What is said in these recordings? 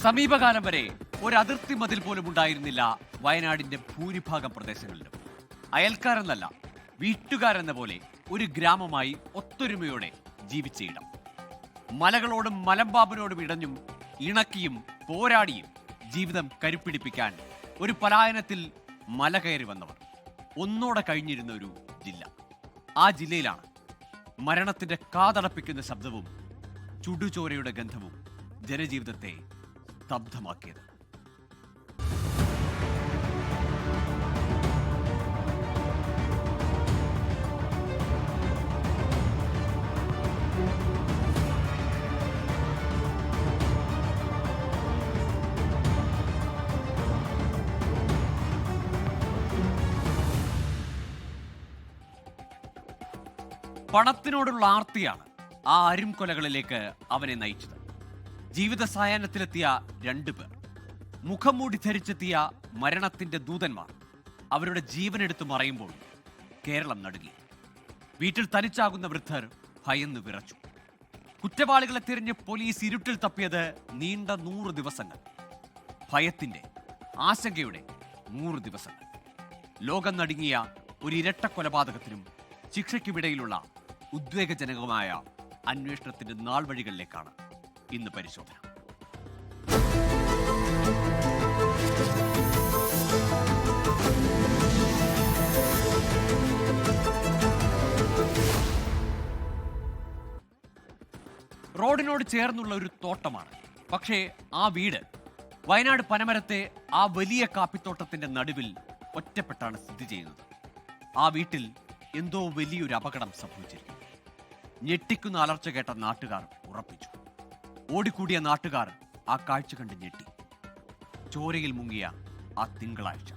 സമീപകാലം വരെ ഒരു അതിർത്തി മതിൽ പോലും ഉണ്ടായിരുന്നില്ല വയനാടിന്റെ ഭൂരിഭാഗം പ്രദേശങ്ങളിലും. അയൽക്കാരെന്നല്ല, വീട്ടുകാരെന്ന പോലെ ഒരു ഗ്രാമമായി ഒത്തൊരുമയോടെ ജീവിച്ച ഇടം. മലകളോടും മലമ്പാമ്പിനോടും ഇടഞ്ഞും ഇണക്കിയും പോരാടിയും ജീവിതം കരുപ്പിടിപ്പിക്കാൻ ഒരു പലായനത്തിൽ മല കയറി വന്നവർ ഒന്നോടെ കഴിഞ്ഞിരുന്ന ഒരു ജില്ല. ആ ജില്ലയിലാണ് മരണത്തിന്റെ കാതടപ്പിക്കുന്ന ശബ്ദവും ചുടുചോരയുടെ ഗന്ധവും ജനജീവിതത്തെ സ്തബ്ധമാക്കിയത്. പണത്തിനോടുള്ള ആർത്തിയാണ് ആ അരുംകൊലകളിലേക്ക് അവനെ നയിച്ചത്. ജീവിത സായാഹ്നത്തിലെത്തിയ രണ്ടുപേർ, മുഖം മൂടി ധരിച്ചെത്തിയ മരണത്തിന്റെ ദൂതന്മാർ, അവരുടെ ജീവനെടുത്ത് മറയുമ്പോൾ കേരളം നടുങ്ങി. വീട്ടിൽ തനിച്ചാകുന്ന വൃദ്ധർ ഭയന്ന് വിറച്ചു. കുറ്റവാളികളെ തിരഞ്ഞ് പോലീസ് ഇരുട്ടിൽ തപ്പിയത് നീണ്ട 100 ദിവസങ്ങൾ. ഭയത്തിന്റെ, ആശങ്കയുടെ 100 ദിവസങ്ങൾ. ലോകം നടുങ്ങിയ ഒരു ഇരട്ട കൊലപാതകത്തിനും ശിക്ഷയ്ക്കുമിടയിലുള്ള ഉദ്വേഗജനകമായ അന്വേഷണത്തിന്റെ നാൾ വഴികളിലേക്കാണ് ഇന്ന് പരിശോധന. റോഡിനോട് ചേർന്നുള്ള ഒരു തോട്ടമാണ്. പക്ഷേ ആ വീട് വയനാട് പനമരത്തെ ആ വലിയ കാപ്പിത്തോട്ടത്തിന്റെ നടുവിൽ ഒറ്റപ്പെട്ടാണ് സ്ഥിതി ചെയ്യുന്നത്. ആ വീട്ടിൽ എന്തോ വലിയൊരു അപകടം സംഭവിച്ചിരിക്കുന്നു. ഞെട്ടിക്കുന്ന അലർച്ച കേട്ട നാട്ടുകാർ ഉറപ്പിച്ചു. ഓടിക്കൂടിയ നാട്ടുകാർ ആ കാഴ്ച കണ്ട് ഞെട്ടി. ചോരയിൽ മുങ്ങിയ ആ തിങ്കളാഴ്ച.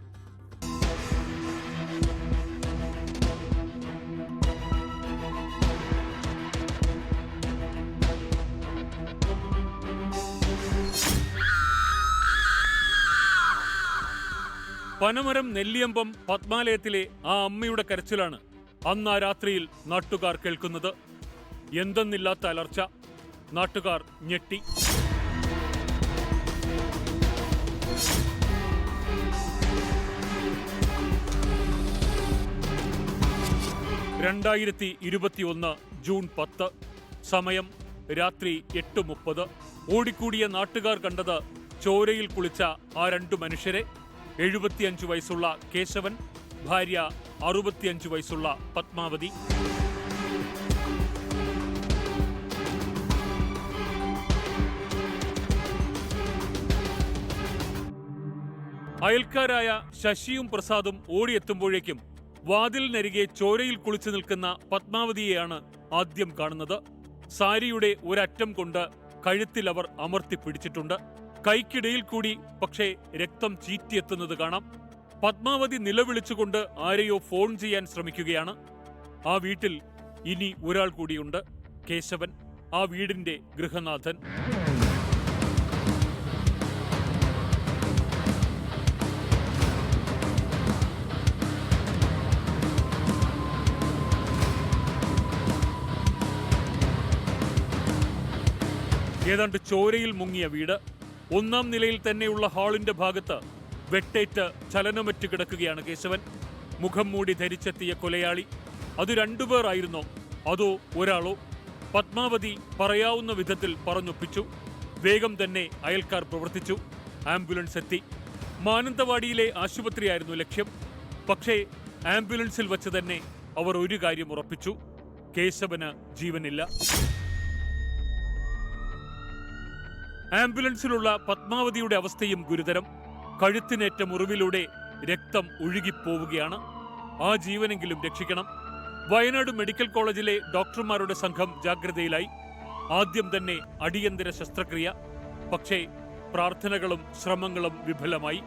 പനമരം നെല്ലിയമ്പം പത്മാലയത്തിലെ ആ അമ്മയുടെ കരച്ചിലാണ് അന്ന് ആ രാത്രിയിൽ നാട്ടുകാർ കേൾക്കുന്നത്. എന്തെന്നില്ലാത്ത അലർച്ച. നാട്ടുകാർ ഞെട്ടി. (2021) ജൂൺ 10. സമയം രാത്രി 8:30. ഓടിക്കൂടിയ നാട്ടുകാർ കണ്ടത് ചോരയിൽ കുളിച്ച ആ 2 മനുഷ്യരെ. 75 വയസ്സുള്ള കേശവൻ, ഭാര്യ 65 വയസ്സുള്ള പത്മാവതി. അയൽക്കാരായ ശശിയും പ്രസാദും ഓടിയെത്തുമ്പോഴേക്കും വാതിലിനരികെ ചോരയിൽ കുളിച്ചു നിൽക്കുന്ന പത്മാവതിയെയാണ് ആദ്യം കാണുന്നത്. സാരിയുടെ ഒരറ്റം കൊണ്ട് കഴുത്തിൽ അവർ അമർത്തി പിടിച്ചിട്ടുണ്ട്. കൈക്കിടയിൽ കൂടി പക്ഷേ രക്തം ചീറ്റിയെത്തുന്നത് കാണാം. പത്മാവതി നിലവിളിച്ചുകൊണ്ട് ആരെയോ ഫോൺ ചെയ്യാൻ ശ്രമിക്കുകയാണ്. ആ വീട്ടിൽ ഇനി ഒരാൾ കൂടിയുണ്ട്, കേശവൻ, ആ വീടിന്റെ ഗൃഹനാഥൻ. ഏതാണ്ട് ചോരയിൽ മുങ്ങിയ വീട്. 1-ാം നിലയിൽ തന്നെയുള്ള ഹാളിന്റെ ഭാഗത്ത് വെട്ടേറ്റ് ചലനമറ്റ് കിടക്കുകയാണ് കേശവൻ. മുഖം മൂടി ധരിച്ചെത്തിയ കൊലയാളി. അത് 2 പേർ ആയിരുന്നോ അതോ ഒരാളോ? പത്മാവതി പറയാവുന്ന വിധത്തിൽ പറഞ്ഞൊപ്പിച്ചു. വേഗം തന്നെ അയൽക്കാർ പ്രവർത്തിച്ചു. ആംബുലൻസ് എത്തി. മാനന്തവാടിയിലെ ആശുപത്രിയായിരുന്നു ലക്ഷ്യം. പക്ഷേ ആംബുലൻസിൽ വച്ച് തന്നെ അവർ ഒരു കാര്യം ഉറപ്പിച്ചു: കേശവന് ജീവനില്ല. ആംബുലൻസിലുള്ള പത്മാവതിയുടെ അവസ്ഥയും ഗുരുതരം. കഴുത്തിനേറ്റ മുറിവിലൂടെ രക്തം ഒഴുകിപ്പോവുകയാണ്. ആ ജീവനെങ്കിലും രക്ഷിക്കണം. വയനാട് മെഡിക്കൽ കോളേജിലെ ഡോക്ടർമാരുടെ സംഘം ജാഗ്രതയിലായി. ആദ്യം തന്നെ അടിയന്തര ശസ്ത്രക്രിയ. പക്ഷേ പ്രാർത്ഥനകളും ശ്രമങ്ങളും വിഫലമായി.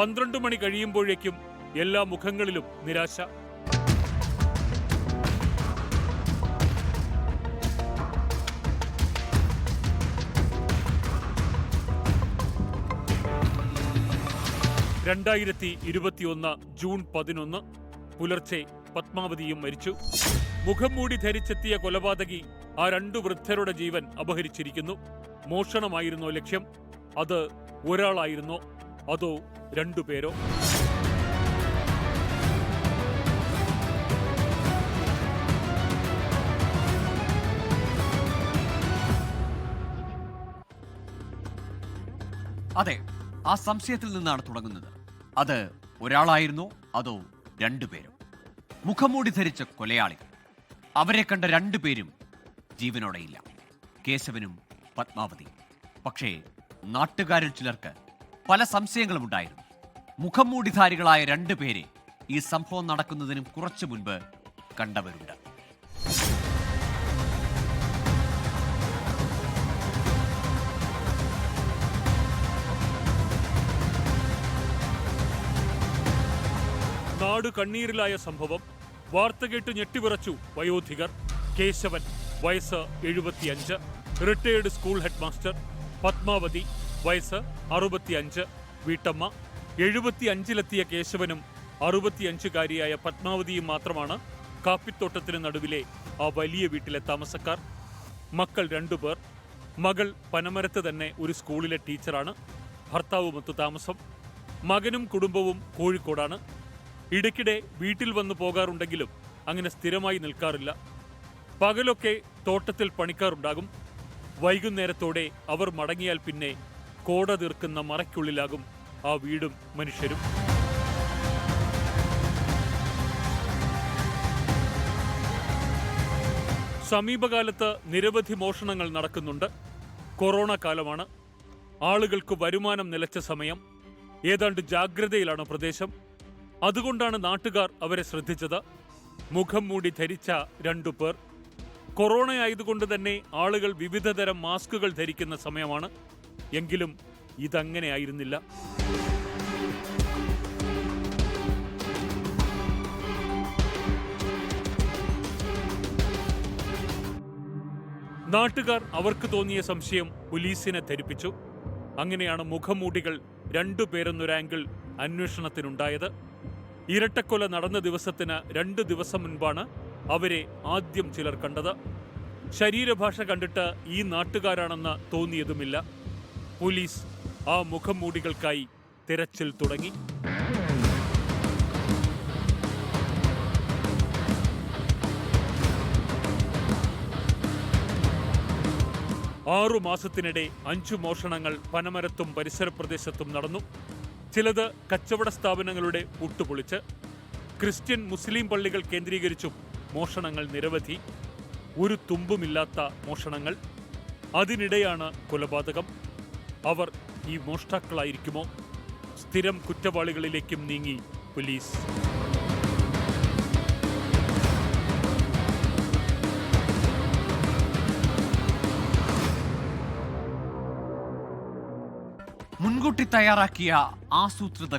12 മണി കഴിയുമ്പോഴേക്കും എല്ലാ മുഖങ്ങളിലും നിരാശ. (2021) ജൂൺ 11 പുലർച്ചെ പത്മാവതിയും മരിച്ചു. മുഖം മൂടി ധരിച്ചെത്തിയ കൊലപാതകി ആ 2 വൃദ്ധരുടെ ജീവൻ അപഹരിച്ചിരിക്കുന്നു. മോഷണമായിരുന്നോ ലക്ഷ്യം? അത് ഒരാളായിരുന്നോ അതോ രണ്ടുപേരോ? അതെ, ആ സംശയത്തിൽ നിന്നാണ് തുടങ്ങുന്നത്. അത് ഒരാളായിരുന്നോ അതോ രണ്ടുപേരോ? മുഖംമൂടി ധരിച്ച കൊലയാളികൾ. അവരെ കണ്ട രണ്ടുപേരും ജീവനോടെയില്ല, കേശവനും പത്മാവതിയും. പക്ഷേ നാട്ടുകാരിൽ ചിലർക്ക് പല സംശയങ്ങളും ഉണ്ടായിരുന്നു. മുഖംമൂടിധാരികളായ രണ്ടുപേരെ ഈ സംഭവം നടക്കുന്നതിനും കുറച്ചു മുൻപ് കണ്ടവരുണ്ട്. നാട് കണ്ണീരിലായ സംഭവം. വാർത്ത കേട്ട് ഞെട്ടിവിറച്ചു വയോധികർ. കേശവൻ, വയസ്സ് 75, retired school head master. Padmavathi, വയസ്സ് 65, വീട്ടമ്മ. 75-ലെത്തിയ കേശവനും 65-കാരിയായ പത്മാവതിയും മാത്രമാണ് കാപ്പിത്തോട്ടത്തിന് നടുവിലെ ആ വലിയ വീട്ടിലെ താമസക്കാർ. മക്കൾ 2 പേർ. മകൾ പനമരത്ത് തന്നെ ഒരു സ്കൂളിലെ ടീച്ചറാണ്. ഭർത്താവുമൊത്തു താമസം. മകനും കുടുംബവും കോഴിക്കോടാണ്. ഇടയ്ക്കിടെ വീട്ടിൽ വന്നു പോകാറുണ്ടെങ്കിലും അങ്ങനെ സ്ഥിരമായി നിൽക്കാറില്ല. പകലൊക്കെ തോട്ടത്തിൽ പണിക്കാറുണ്ടാകും. വൈകുന്നേരത്തോടെ അവർ മടങ്ങിയാൽ പിന്നെ കോട തീർക്കുന്ന മറയ്ക്കുള്ളിലാകും ആ വീടും മനുഷ്യരും. സമീപകാലത്ത് നിരവധി മോഷണങ്ങൾ നടക്കുന്നുണ്ട്. കൊറോണ കാലമാണ്. ആളുകൾക്ക് വരുമാനം നിലച്ച സമയം. ഏതാണ്ട് ജാഗ്രതയിലാണ് പ്രദേശം. അതുകൊണ്ടാണ് നാട്ടുകാർ അവരെ ശ്രദ്ധിച്ചത്. മുഖം മൂടി ധരിച്ച 2 പേർ. കൊറോണയായതുകൊണ്ട് തന്നെ ആളുകൾ വിവിധതരം മാസ്കുകൾ ധരിക്കുന്ന സമയമാണ്. എങ്കിലും ഇതങ്ങനെയായിരുന്നില്ല. നാട്ടുകാർ അവർക്ക് തോന്നിയ സംശയം പോലീസിനെ ധരിപ്പിച്ചു. അങ്ങനെയാണ് മുഖംമൂടികൾ 2 പേരെന്നൊരു ആംഗിൾ അന്വേഷണത്തിനുണ്ടായത്. ഇരട്ടക്കൊല നടന്ന ദിവസത്തിന് 2 ദിവസം മുൻപാണ് അവരെ ആദ്യം ചിലർ കണ്ടത്. ശരീരഭാഷ കണ്ടിട്ട് ഈ നാട്ടുകാരാണെന്ന് തോന്നിയതുമില്ല. പോലീസ് ആ മുഖംമൂടികൾക്കായി തിരച്ചിൽ തുടങ്ങി. 6 മാസത്തിനിടെ 5 മോഷണങ്ങൾ പനമരത്തും പരിസര പ്രദേശത്തും നടന്നു. ചിലത് കച്ചവട സ്ഥാപനങ്ങളുടെ പൂട്ടുപൊളിച്ച്. ക്രിസ്ത്യൻ മുസ്ലിം പള്ളികൾ കേന്ദ്രീകരിച്ചും മോഷണങ്ങൾ നിരവധി. ഒരു തുമ്പുമില്ലാത്ത മോഷണങ്ങൾ. അതിനിടെയാണ് കൊലപാതകം. അവർ ഈ മോഷ്ടാക്കളായിരിക്കുമോ? സ്ഥിരം കുറ്റവാളികളിലേക്കും നീങ്ങി പോലീസ്. മുൻകൂട്ടി തയ്യാറാക്കിയ ആസൂത്രിത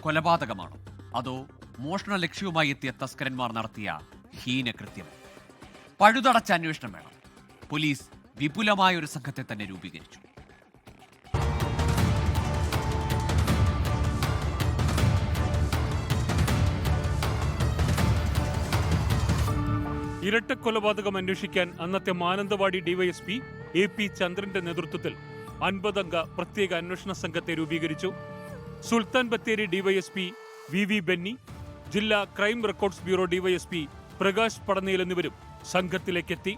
കൊലപാതകമാണോ അതോ മോഷണ ലക്ഷ്യവുമായി എത്തിയ തസ്കരന്മാർ നടത്തിയ ഹീനകൃത്യം? പഴുതടച്ച അന്വേഷണം വേണം. പോലീസ് വിപുലമായ ഒരു സംഘത്തെ തന്നെ രൂപീകരിച്ചു. ഇരട്ടക്കൊലപാതകം അന്വേഷിക്കാൻ അന്നത്തെ മാനന്തവാടി ഡിവൈഎസ്പി AP ചന്ദ്രന്റെ നേതൃത്വത്തിൽ 50-അംഗ പ്രത്യേക അന്വേഷണ സംഘത്തെ രൂപീകരിച്ചു. Sultan Bathery DYSP VV Benny, ജില്ലാ crime records bureau DYSP Prakash Padanayil എന്നിവരും സംഘത്തിലേക്കെത്തി.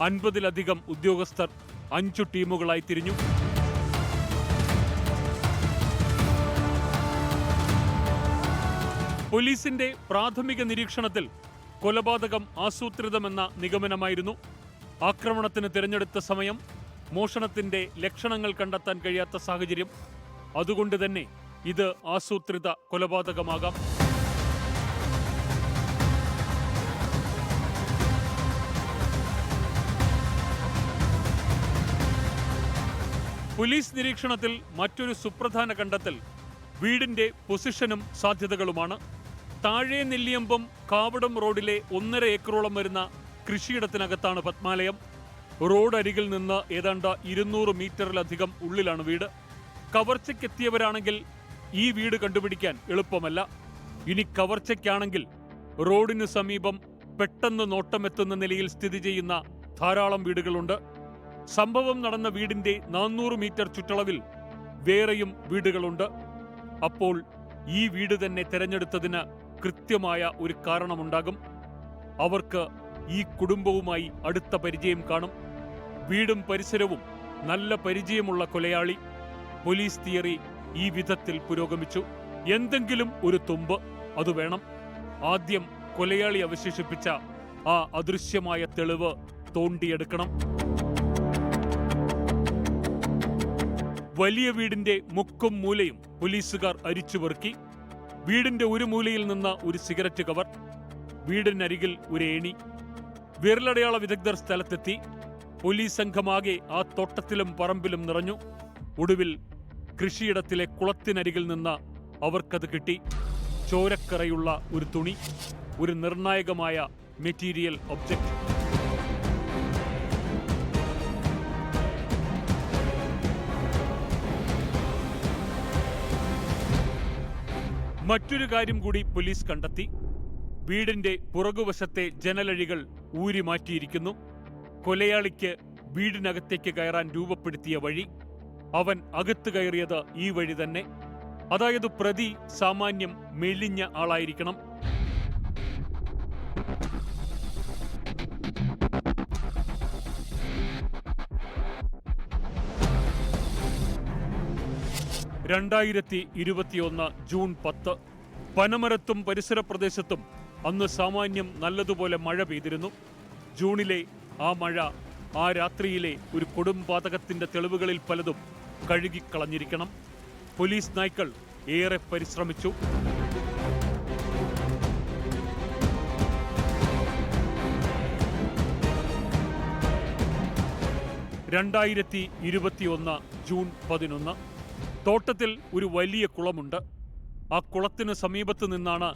50-ലധികം ഉദ്യോഗസ്ഥർ 5 ടീമുകളായി തിരിഞ്ഞു. പോലീസിന്റെ പ്രാഥമിക നിരീക്ഷണത്തിൽ കൊലപാതകം ആസൂത്രിതമെന്ന നിഗമനമായിരുന്നു. ആക്രമണത്തിന് തിരഞ്ഞെടുത്ത സമയം, മോഷണത്തിന്റെ ലക്ഷണങ്ങൾ കണ്ടെത്താൻ കഴിയാത്ത സാഹചര്യം. അതുകൊണ്ട് തന്നെ ഇത് ആസൂത്രിത കൊലപാതകമാകാം. പോലീസ് നിരീക്ഷണത്തിൽ മറ്റൊരു സുപ്രധാന കണ്ടെത്തൽ വീടിന്റെ പൊസിഷനും സാധ്യതകളുമാണ്. താഴെ നെല്ലിയമ്പം കാവടം റോഡിലെ 1.5 ഏക്കറോളം വരുന്ന കൃഷിയിടത്തിനകത്താണ് പത്മാലയം. റോഡ് അരികിൽ നിന്ന് ഏതാണ്ട് 200 മീറ്ററിലധികം ഉള്ളിലാണ് വീട്. കവർച്ചയ്ക്കെത്തിയവരാണെങ്കിൽ ഈ വീട് കണ്ടുപിടിക്കാൻ എളുപ്പമല്ല. ഇനി കവർച്ചയ്ക്കാണെങ്കിൽ റോഡിന് സമീപം പെട്ടെന്ന് നോട്ടമെത്തുന്ന നിലയിൽ സ്ഥിതി ചെയ്യുന്ന ധാരാളം വീടുകളുണ്ട്. സംഭവം നടന്ന വീടിന്റെ 400 മീറ്റർ ചുറ്റളവിൽ വേറെയും വീടുകളുണ്ട്. അപ്പോൾ ഈ വീട് തന്നെ തിരഞ്ഞെടുത്തതിന് കൃത്യമായ ഒരു കാരണമുണ്ടാകും. അവർക്ക് ഈ കുടുംബവുമായി അടുത്ത പരിചയം കാണും. വീടും പരിസരവും നല്ല പരിചയമുള്ള കൊലയാളി. പോലീസ് തിയറി ഈ വിധത്തിൽ പുരോഗമിച്ചു. എന്തെങ്കിലും ഒരു തുമ്പ് അത് വേണം. ആദ്യം കൊലയാളി അവശേഷിപ്പിച്ച ആ അദൃശ്യമായ തെളിവ് തോണ്ടിയെടുക്കണം. വലിയ വീടിന്റെ മുക്കും മൂലയും പോലീസുകാർ അരിച്ചുപെറുക്കി. വീടിന്റെ ഒരു മൂലയിൽ നിന്ന് ഒരു സിഗരറ്റ് കവർ, വീടിനരികിൽ ഒരു ഏണി. വിരലടയാള വിദഗ്ധർ സ്ഥലത്തെത്തി. പോലീസ് സംഘമാകെ ആ തോട്ടത്തിലും പറമ്പിലും നിറഞ്ഞു. ഒടുവിൽ കൃഷിയിടത്തിലെ കുളത്തിനരികിൽ നിന്ന് അവർക്കത് കിട്ടി. ചോരക്കറയുള്ള ഒരു തുണി, ഒരു നിർണായകമായ മെറ്റീരിയൽ ഒബ്ജക്റ്റ്. മറ്റൊരു കാര്യം കൂടി പോലീസ് കണ്ടെത്തി. വീടിന്റെ പുറകുവശത്തെ ജനലഴികൾ ഊരി മാറ്റിയിരിക്കുന്നു. കൊലയാളിക്ക് വീടിനകത്തേക്ക് കയറാൻ രൂപപ്പെടുത്തിയ വഴി. അവൻ അകത്ത് കയറിയത് ഈ വഴി തന്നെ. അതായത് പ്രതി സാമാന്യം മെലിഞ്ഞ ആളായിരിക്കണം. ജൂൺ 10 പനമരത്തും പരിസര പ്രദേശത്തും അന്ന് സാമാന്യം നല്ലതുപോലെ മഴ പെയ്തിരുന്നു. ജൂണിലെ ആ മഴ ആ രാത്രിയിലെ ഒരു കൊടുംപാതകത്തിന്റെ തെളിവുകളിൽ പലതും കഴുകിക്കളഞ്ഞിരിക്കണം. പോലീസ് നായ്ക്കൾ ഏറെ പരിശ്രമിച്ചു. ജൂൺ 11 തോട്ടത്തിൽ ഒരു വലിയ കുളമുണ്ട്. ആ കുളത്തിന് സമീപത്ത് നിന്നാണ്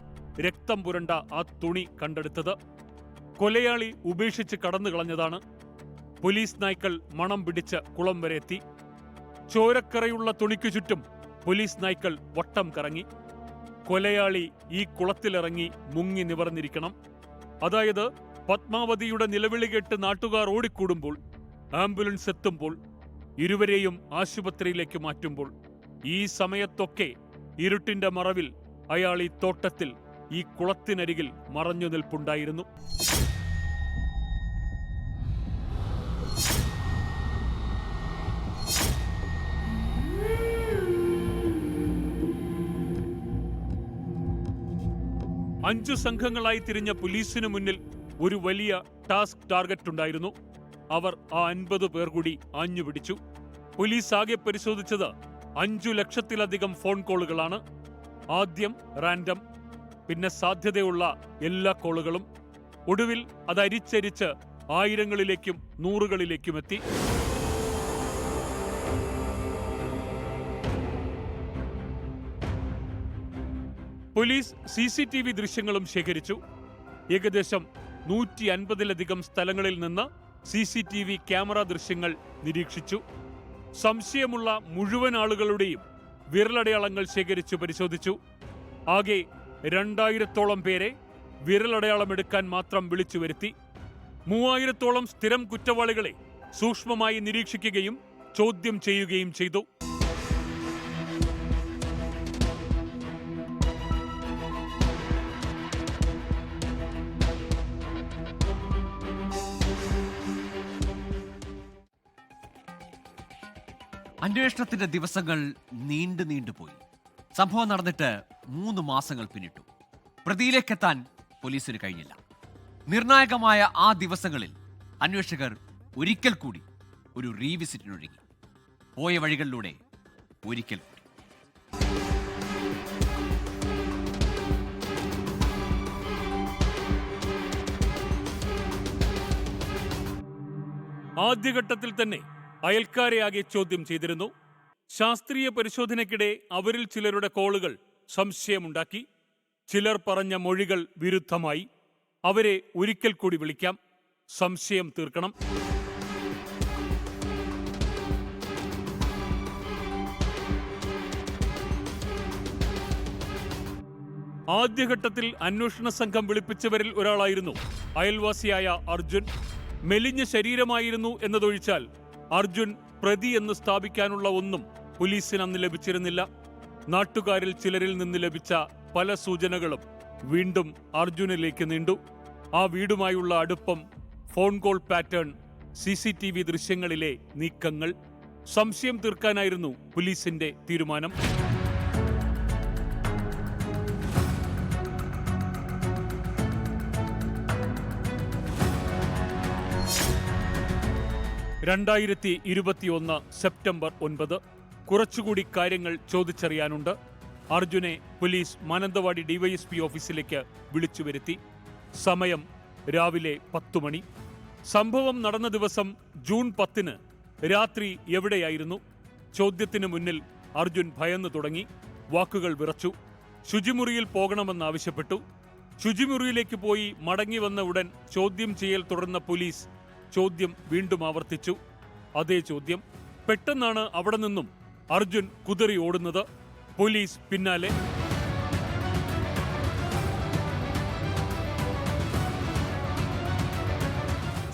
രക്തം പുരണ്ട ആ തുണി കണ്ടെടുത്തത്. കൊലയാളി ഉപേക്ഷിച്ച് കടന്നു കളഞ്ഞതാണ്. പോലീസ് നായ്ക്കൾ മണം പിടിച്ച് കുളം വരെ എത്തി. ചോരക്കറയുള്ള തുണിക്കു ചുറ്റും പോലീസ് നായ്ക്കൾ വട്ടം കറങ്ങി. കൊലയാളി ഈ കുളത്തിലിറങ്ങി മുങ്ങി നിവർന്നിരിക്കണം. അതായത് പത്മാവതിയുടെ നിലവിളി കേട്ട് നാട്ടുകാർ ഓടിക്കൂടുമ്പോൾ, ആംബുലൻസ് എത്തുമ്പോൾ, ഇരുവരെയും ആശുപത്രിയിലേക്ക് മാറ്റുമ്പോൾ, ഈ സമയത്തൊക്കെ ഇരുട്ടിന്റെ മറവിൽ അയാൾ ഈ തോട്ടത്തിൽ, ഈ കുളത്തിനരികിൽ മറഞ്ഞു നിൽപ്പുണ്ടായിരുന്നു. അഞ്ചു സംഘങ്ങളായി തിരിഞ്ഞ പോലീസിന് മുന്നിൽ ഒരു വലിയ ടാസ്ക് ടാർഗറ്റ് ഉണ്ടായിരുന്നു. അവർ ആ 50 പേർ കൂടി ആഞ്ഞുപിടിച്ചു. പോലീസ് ആകെ പരിശോധിച്ചത് 5 ലക്ഷത്തിലധികം ഫോൺ കോളുകളാണ്. ആദ്യം റാൻഡം, പിന്നെ സാധ്യതയുള്ള എല്ലാ കോളുകളും. ഒടുവിൽ അത് അരിച്ചരിച്ച് ആയിരങ്ങളിലേക്കും നൂറുകളിലേക്കും എത്തി. പോലീസ് CCTV ദൃശ്യങ്ങളും ശേഖരിച്ചു. ഏകദേശം 150-ലധികം സ്ഥലങ്ങളിൽ നിന്ന് CCTV ക്യാമറ ദൃശ്യങ്ങൾ നിരീക്ഷിച്ചു. സംശയമുള്ള മുഴുവൻ ആളുകളുടെയും വിരലടയാളങ്ങൾ ശേഖരിച്ചു പരിശോധിച്ചു. ആകെ 2000-ഓളം പേരെ വിരലടയാളമെടുക്കാൻ മാത്രം വിളിച്ചു വരുത്തി. 3000-ഓളം സ്ഥിരം കുറ്റവാളികളെ സൂക്ഷ്മമായി നിരീക്ഷിക്കുകയും ചോദ്യം ചെയ്യുകയും ചെയ്തു. അന്വേഷണത്തിന്റെ ദിവസങ്ങൾ നീണ്ടുപോയി. സംഭവം നടന്നിട്ട് 3 മാസങ്ങൾ പിന്നിട്ടു. പ്രതിയിലേക്കെത്താൻ പോലീസിന് കഴിഞ്ഞില്ല. നിർണായകമായ ആ ദിവസങ്ങളിൽ അന്വേഷകർ ഒരിക്കൽ കൂടി ഒരു റീവിസിറ്റിനൊരുങ്ങി. പോയ വഴികളിലൂടെ ഒരിക്കൽ കൂടി. ആദ്യഘട്ടത്തിൽ തന്നെ അയൽക്കാരെയാകെ ചോദ്യം ചെയ്തിരുന്നു. ശാസ്ത്രീയ പരിശോധനയ്ക്കിടെ അവരിൽ ചിലരുടെ കോളുകൾ സംശയമുണ്ടാക്കി. ചിലർ പറഞ്ഞ മൊഴികൾ വിരുദ്ധമായി. അവരെ ഒരിക്കൽ കൂടി വിളിക്കാം, സംശയം തീർക്കണം. ആദ്യഘട്ടത്തിൽ അന്വേഷണ സംഘം വിളിപ്പിച്ചവരിൽ ഒരാളായിരുന്നു അയൽവാസിയായ അർജുൻ. മെലിഞ്ഞ ശരീരമായിരുന്നു എന്നതൊഴിച്ചാൽ അർജുൻ പ്രതി എന്ന് സ്ഥാപിക്കാനുള്ള ഒന്നും പോലീസിന് അന്ന് ലഭിച്ചിരുന്നില്ല. നാട്ടുകാരിൽ ചിലരിൽ നിന്ന് ലഭിച്ച പല സൂചനകളും വീണ്ടും അർജുനിലേക്ക് നീണ്ടു. ആ വീടുമായുള്ള അടുപ്പം, ഫോൺ കോൾ പാറ്റേൺ, CCTV ദൃശ്യങ്ങളിലെ നീക്കങ്ങൾ. സംശയം തീർക്കാനായിരുന്നു പോലീസിന്റെ തീരുമാനം. സെപ്റ്റംബർ 9 കുറച്ചുകൂടി കാര്യങ്ങൾ ചോദിച്ചറിയാനുണ്ട്. അർജുനെ പോലീസ് മാനന്തവാടി DYSP ഓഫീസിലേക്ക് വിളിച്ചു വരുത്തി. സമയം രാവിലെ 10 മണി. സംഭവം നടന്ന ദിവസം ജൂൺ 10 രാത്രി എവിടെയായിരുന്നു? ചോദ്യത്തിന് മുന്നിൽ അർജുൻ ഭയന്നു തുടങ്ങി. വാക്കുകൾ വിറച്ചു. ശുചിമുറിയിൽ പോകണമെന്നാവശ്യപ്പെട്ടു. ശുചിമുറിയിലേക്ക് പോയി മടങ്ങി വന്ന ഉടൻ ചോദ്യം ചെയ്യൽ തുടർന്ന പോലീസ് ചോദ്യം വീണ്ടും ആവർത്തിച്ചു. അതേ ചോദ്യം. പെട്ടെന്നാണ് അവിടെ നിന്നും അർജുൻ കുതറി ഓടുന്നത്. പോലീസ് പിന്നാലെ.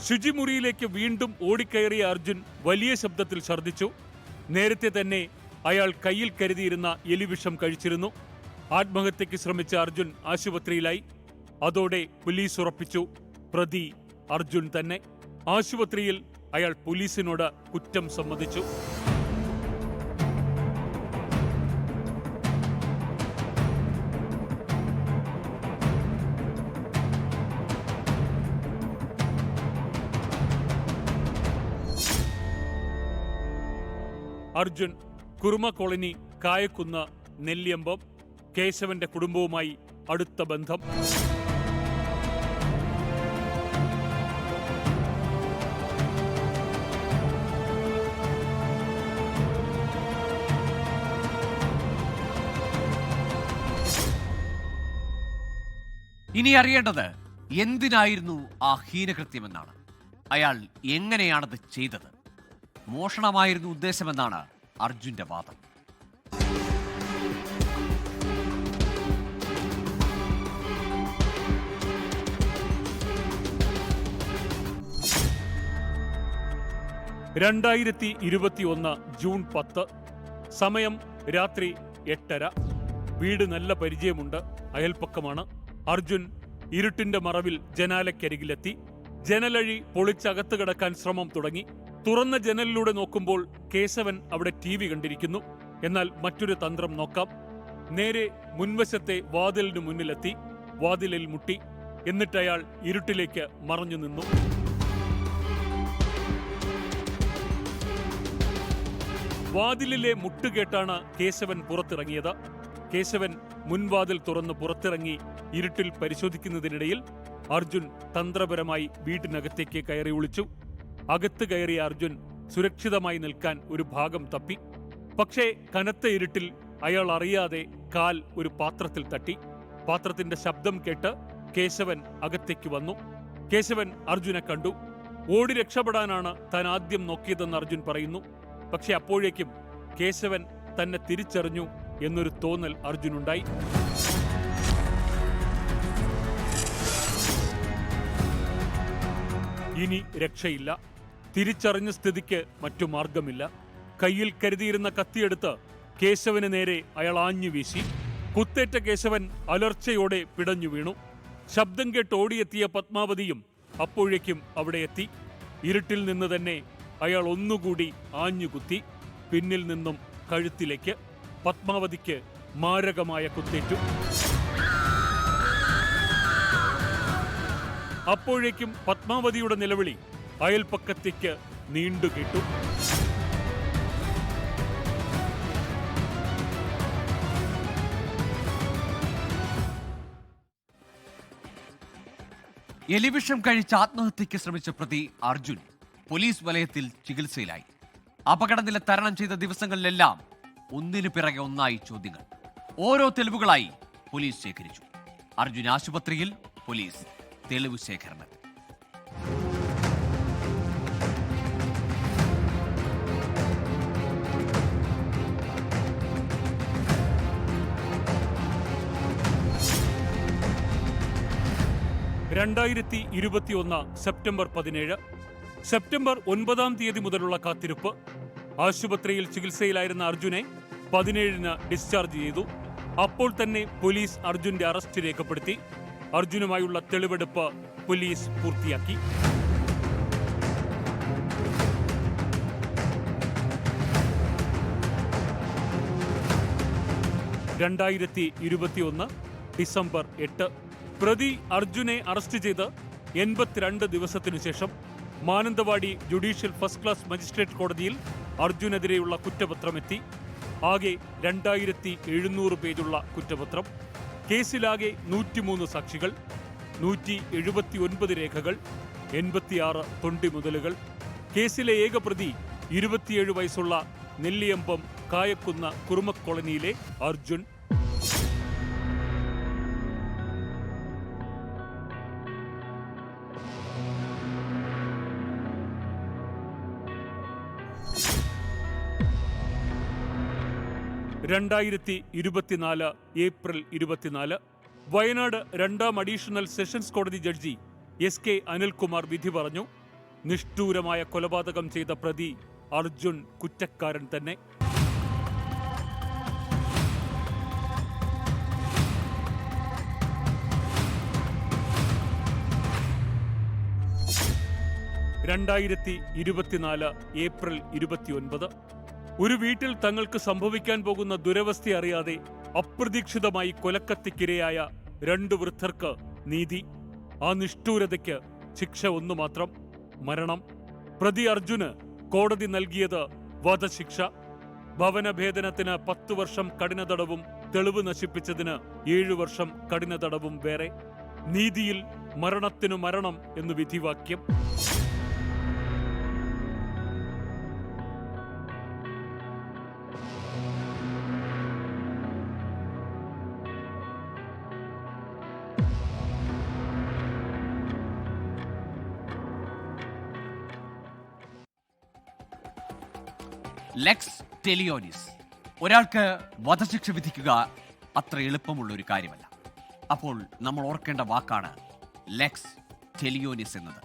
ശുചിമുറിയിലേക്ക് വീണ്ടും ഓടിക്കയറിയ അർജുൻ വലിയ ശബ്ദത്തിൽ ഛർദ്ദിച്ചു. നേരത്തെ തന്നെ അയാൾ കയ്യിൽ കരുതിയിരുന്ന എലിവിഷം കഴിച്ചിരുന്നു. ആത്മഹത്യയ്ക്ക് ശ്രമിച്ച അർജുൻ ആശുപത്രിയിലായി. അതോടെ പോലീസ് ഉറപ്പിച്ചു, പ്രതി അർജുൻ തന്നെ. ആശുപത്രിയിൽ അയാൾ പോലീസിനോട് കുറ്റം സമ്മതിച്ചു. അർജുൻ കുറുമ കോളനി, കായക്കുന്ന്, നെല്ലിയമ്പം. കേശവന്റെ കുടുംബവുമായി അടുത്ത ബന്ധം. ഇനി അറിയേണ്ടത് എന്തിനായിരുന്നു ആ ഹീനകൃത്യമെന്നാണ്. അയാൾ എങ്ങനെയാണത് ചെയ്തത്? മോഷണമായിരുന്നു ഉദ്ദേശമെന്നാണ് അർജുന്റെ വാദം. ജൂൺ 10 സമയം രാത്രി 8:30. വീട് നല്ല പരിചയമുണ്ട്. അയൽപ്പക്കമാണ്. അർജുൻ ഇരുട്ടിന്റെ മറവിൽ ജനാലയ്ക്കരികിലെത്തി. ജനലഴി പൊളിച്ചകത്ത് കിടക്കാൻ ശ്രമം തുടങ്ങി. തുറന്ന ജനലിലൂടെ നോക്കുമ്പോൾ കേശവൻ അവിടെ TV കണ്ടിരിക്കുന്നു. എന്നാൽ മറ്റൊരു തന്ത്രം നോക്കാം. നേരെ മുൻവശത്തെ വാതിലിന് മുന്നിലെത്തി. വാതിലിൽ മുട്ടി. എന്നിട്ടയാൾ ഇരുട്ടിലേക്ക് മറഞ്ഞു നിന്നു. വാതിലിലെ മുട്ടുകേട്ടാണ് കേശവൻ പുറത്തിറങ്ങിയത്. കേശവൻ മുൻവാതിൽ തുറന്ന് പുറത്തിറങ്ങി ഇരുട്ടിൽ പരിശോധിക്കുന്നതിനിടയിൽ അർജുൻ തന്ത്രപരമായി വീട്ടിനകത്തേക്ക് കയറി ഒളിച്ചു. അകത്ത് കയറിയ അർജുൻ സുരക്ഷിതമായി നിൽക്കാൻ ഒരു ഭാഗം തപ്പി. പക്ഷേ കനത്ത ഇരുട്ടിൽ അയാൾ അറിയാതെ കാൽ ഒരു പാത്രത്തിൽ തട്ടി. പാത്രത്തിന്റെ ശബ്ദം കേട്ട് കേശവൻ അകത്തേക്ക് വന്നു. കേശവൻ അർജുനെ കണ്ടു. ഓടി രക്ഷപ്പെടാനാണ് താൻ ആദ്യം നോക്കിയതെന്ന് അർജുൻ പറയുന്നു. പക്ഷെ അപ്പോഴേക്കും കേശവൻ തന്നെ തിരിച്ചറിഞ്ഞു എന്നൊരു തോന്നൽ അർജുനുണ്ടായി. ഇനി രക്ഷയില്ല. തിരിച്ചറിഞ്ഞ സ്ഥിതിക്ക് മറ്റു മാർഗമില്ല. കയ്യിൽ കരുതിയിരുന്ന കത്തിയെടുത്ത് കേശവന് നേരെ അയാൾ ആഞ്ഞു വീശി. കുത്തേറ്റ കേശവൻ അലർച്ചയോടെ പിടഞ്ഞു വീണു. ശബ്ദം കേട്ട് ഓടിയെത്തിയ പത്മാവതിയും അപ്പോഴേക്കും അവിടെ എത്തി. ഇരുട്ടിൽ നിന്ന് തന്നെ അയാൾ ഒന്നുകൂടി ആഞ്ഞുകുത്തി. പിന്നിൽ നിന്നും കഴുത്തിലേക്ക്. പത്മാവതിക്ക് മാരകമായ കുത്തേറ്റു. അപ്പോഴേക്കും പത്മാവതിയുടെ നിലവിളി അയൽപ്പക്കത്തേക്ക് നീണ്ടുകേട്ടു. എലിവിഷം കഴിച്ച് ആത്മഹത്യയ്ക്ക് ശ്രമിച്ച പ്രതി അർജുൻ പോലീസ് വലയത്തിൽ ചികിത്സയിലായി. അപകടനില തരണം ചെയ്ത ദിവസങ്ങളിലെല്ലാം ഒന്നിനു പിറകെ ഒന്നായി ചോദ്യങ്ങൾ. ഓരോ തെളിവുകളായി പോലീസ് ശേഖരിച്ചു. അർജുൻ ആശുപത്രിയിൽ, പോലീസ് തെളിവ് ശേഖരണത്തിൽ. സെപ്റ്റംബർ 17 സെപ്റ്റംബർ 9 മുതലുള്ള കാത്തിരിപ്പ്. ആശുപത്രിയിൽ ചികിത്സയിലായിരുന്ന അർജുനെ 17-ന് ഡിസ്ചാർജ് ചെയ്തു. അപ്പോൾ തന്നെ പോലീസ് അർജുന്റെ അറസ്റ്റ് രേഖപ്പെടുത്തി. അർജുനുമായുള്ള തെളിവെടുപ്പ് പോലീസ് പൂർത്തിയാക്കി. ഡിസംബർ 8 പ്രതി അർജുനെ അറസ്റ്റ് ചെയ്ത് 82 ദിവസത്തിനു ശേഷം Mananthavady judicial first class magistrate കോടതിയിൽ അർജുനെതിരെയുള്ള കുറ്റപത്രമെത്തി. ആകെ 2700 പേജുള്ള കുറ്റപത്രം. കേസിലാകെ 103 സാക്ഷികൾ, 179 രേഖകൾ, 86 തൊണ്ടിമുതലുകൾ. കേസിലെ ഏക പ്രതി 27 വയസ്സുള്ള നെല്ലിയമ്പം കായക്കുന്ന കുറുമ കോളനിയിലെ Arjun. April 24 Wayanad 2ാം additional sessions കോടതി ജഡ്ജി SK അനിൽകുമാർ വിധി പറഞ്ഞു. നിഷ്ഠൂരമായ കൊലപാതകം ചെയ്ത പ്രതി അർജുൻ കുറ്റക്കാരൻ തന്നെ. ഏപ്രിൽ 29 ഒരു വീട്ടിൽ തങ്ങൾക്ക് സംഭവിക്കാൻ പോകുന്ന ദുരവസ്ഥ അറിയാതെ അപ്രതീക്ഷിതമായി കൊലക്കത്തിക്കിരയായ 2 വൃദ്ധർക്ക് നീതി. ആ നിഷ്ഠൂരതയ്ക്ക് ശിക്ഷ ഒന്നു മാത്രം, മരണം. പ്രതി അർജുന് കോടതി നൽകിയത് വധശിക്ഷ. ഭവനഭേദനത്തിന് 10 വർഷം കഠിന തടവും തെളിവ് നശിപ്പിച്ചതിന് 7 വർഷം കഠിന തടവും വേറെ. നീതിയിൽ മരണത്തിനു മരണം എന്ന് വിധിവാക്യം. ലെക്സ് ടെലിയോനിസ്. ഒരാൾക്ക് വധശിക്ഷ വിധിക്കുക അത്ര എളുപ്പമുള്ള ഒരു കാര്യമല്ല. അപ്പോൾ നമ്മൾ ഓർക്കേണ്ട വാക്കാണ് ലെക്സ് ടെലിയോനിസ് എന്നത്.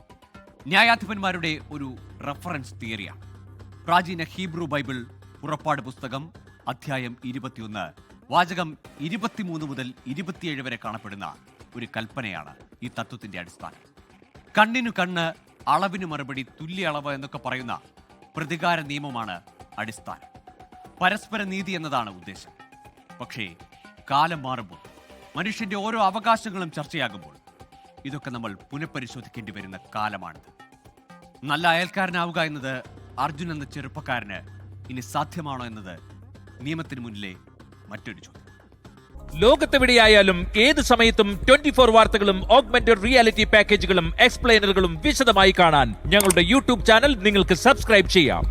ന്യായാധിപന്മാരുടെ ഒരു റെഫറൻസ് തിയറിയാണ്. പ്രാചീന ഹീബ്രു ബൈബിൾ പുറപ്പാട് പുസ്തകം അധ്യായം 21 വാചകം 23 മുതൽ 27 വരെ കാണപ്പെടുന്ന ഒരു കൽപ്പനയാണ് ഈ തത്വത്തിന്റെ അടിസ്ഥാനം. കണ്ണിനു കണ്ണ്, അളവിനു മറുപടി, തുല്യ അളവ് എന്നൊക്കെ പറയുന്ന പ്രതികാര നിയമമാണ് അടിസ്ഥാനം. പരസ്പര നീതി എന്നതാണ് ഉദ്ദേശം. പക്ഷേ കാലം മാറുമ്പോൾ, മനുഷ്യന്റെ ഓരോ അവകാശങ്ങളും ചർച്ചയാകുമ്പോൾ ഇതൊക്കെ നമ്മൾ പുനഃപരിശോധിക്കേണ്ടി വരുന്ന കാലമാണിത്. നല്ല അയൽക്കാരനാവുക എന്നത് അർജുൻ എന്ന ചെറുപ്പക്കാരന് ഇനി സാധ്യമാണോ എന്നത് നിയമത്തിന് മുന്നിലെ മറ്റൊരു ചോദ്യം. ലോകത്തെവിടെയായാലും ഏത് സമയത്തും 24 വാർത്തകളും ഓഗ്മെന്റഡ് റിയാലിറ്റി പാക്കേജുകളും എക്സ്പ്ലെയിനറുകളും വിശദമായി കാണാൻ ഞങ്ങളുടെ യൂട്യൂബ് ചാനൽ നിങ്ങൾക്ക് സബ്സ്ക്രൈബ് ചെയ്യാം.